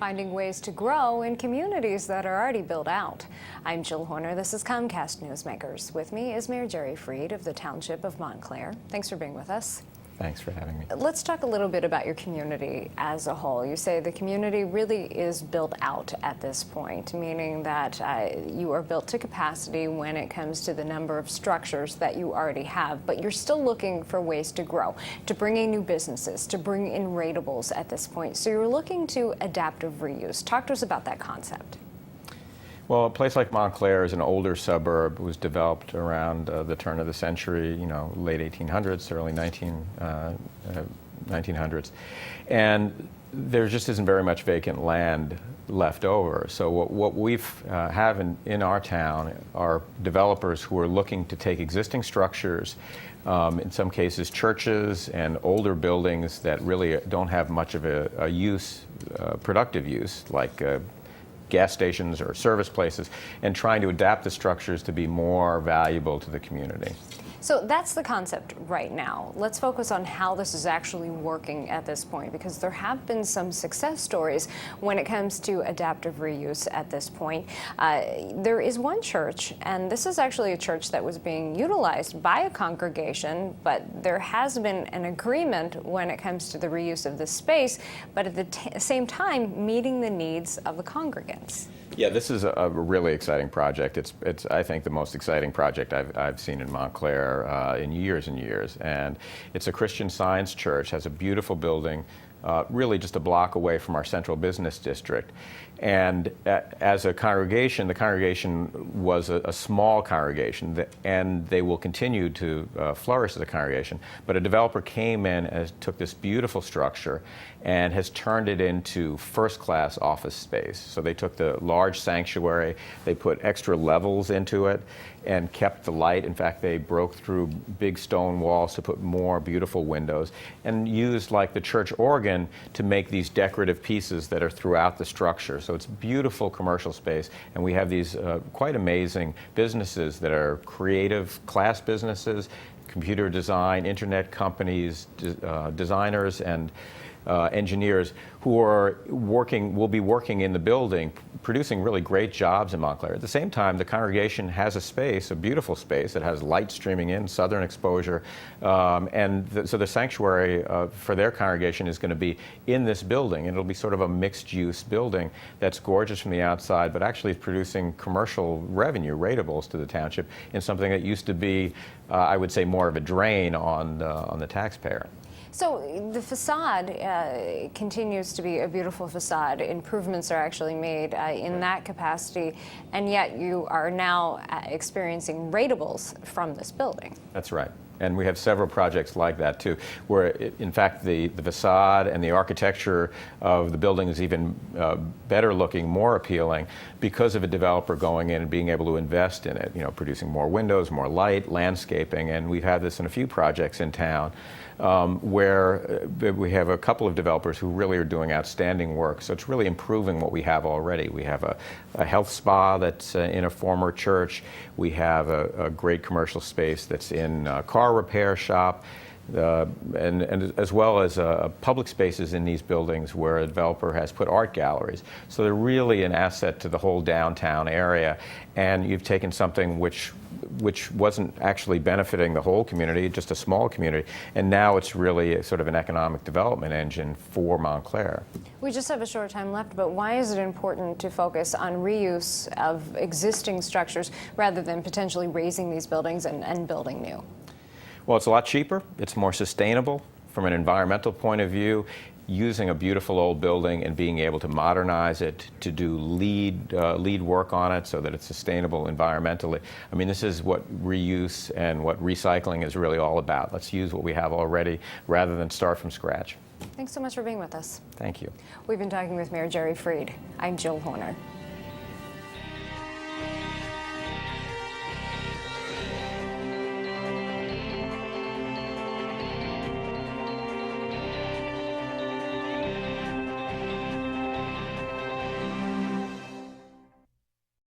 finding ways to grow in communities that are already built out. I'm Jill Horner. This is Comcast Newsmakers. With me is Mayor Jerry Freed of the Township of Montclair. Thanks for being with us. Thanks for having me. Let's talk a little bit about your community as a whole. You say the community really is built out at this point, meaning that you are built to capacity when it comes to the number of structures that you already have, but you're still looking for ways to grow, to bring in new businesses, to bring in ratables at this point. So you're looking to adaptive reuse. Talk to us about that concept. Well, a place like Montclair is an older suburb. It was developed around the turn of the century, late 1800s, early 1900s. And there just isn't very much vacant land left over. So what we have in our town are developers who are looking to take existing structures, in some cases churches and older buildings that really don't have much of a use, productive use, like gas stations or service places, and trying to adapt the structures to be more valuable to the community. So that's the concept right now. Let's focus on how this is actually working at this point, because there have been some success stories when it comes to adaptive reuse at this point. There is one church, and this is actually a church that was being utilized by a congregation, but there has been an agreement when it comes to the reuse of this space, but at the same time meeting the needs of the congregants. Yeah, this is a really exciting project. It's I think the most exciting project I've seen in Montclair in years and years. And it's a Christian Science church, has a beautiful building, really just a block away from our central business district. And as a congregation, the congregation was a small congregation, and they will continue to flourish as a congregation. But a developer came in and took this beautiful structure and has turned it into first-class office space. So they took the large sanctuary, they put extra levels into it, and kept the light. In fact, they broke through big stone walls to put more beautiful windows, and used like the church organ to make these decorative pieces that are throughout the structure. So it's beautiful commercial space, and we have these quite amazing businesses that are creative class businesses, computer design, internet companies, designers, and engineers who are will be working in the building, producing really great jobs in Montclair. At the same time, the congregation has a space, a beautiful space that has light streaming in, southern exposure, so the sanctuary for their congregation is going to be in this building, and it'll be sort of a mixed-use building that's gorgeous from the outside, but actually is producing commercial revenue, ratables to the township, in something that used to be, I would say, more of a drain on the taxpayer. So the facade continues to be a beautiful facade. Improvements are actually made in that capacity, and yet you are now experiencing ratables from this building. That's right. And we have several projects like that too, where in fact the facade and the architecture of the building is even better looking, more appealing, because of a developer going in and being able to invest in it, producing more windows, more light, landscaping. And we've had this in a few projects in town, where we have a couple of developers who really are doing outstanding work. So it's really improving what we have already. We have a health spa that's in a former church. We have a great commercial space that's in a car repair shop. And as well as public spaces in these buildings where a developer has put art galleries. So they're really an asset to the whole downtown area. And you've taken something which wasn't actually benefiting the whole community, just a small community, and now it's really sort of an economic development engine for Montclair. We just have a short time left, but why is it important to focus on reuse of existing structures rather than potentially raising these buildings and building new? Well, it's a lot cheaper, it's more sustainable from an environmental point of view. Using a beautiful old building and being able to modernize it, to do lead work on it so that it's sustainable environmentally. I mean, this is what reuse and what recycling is really all about. Let's use what we have already rather than start from scratch. Thanks so much for being with us. Thank you. We've been talking with Mayor Jerry Freed. I'm Jill Horner.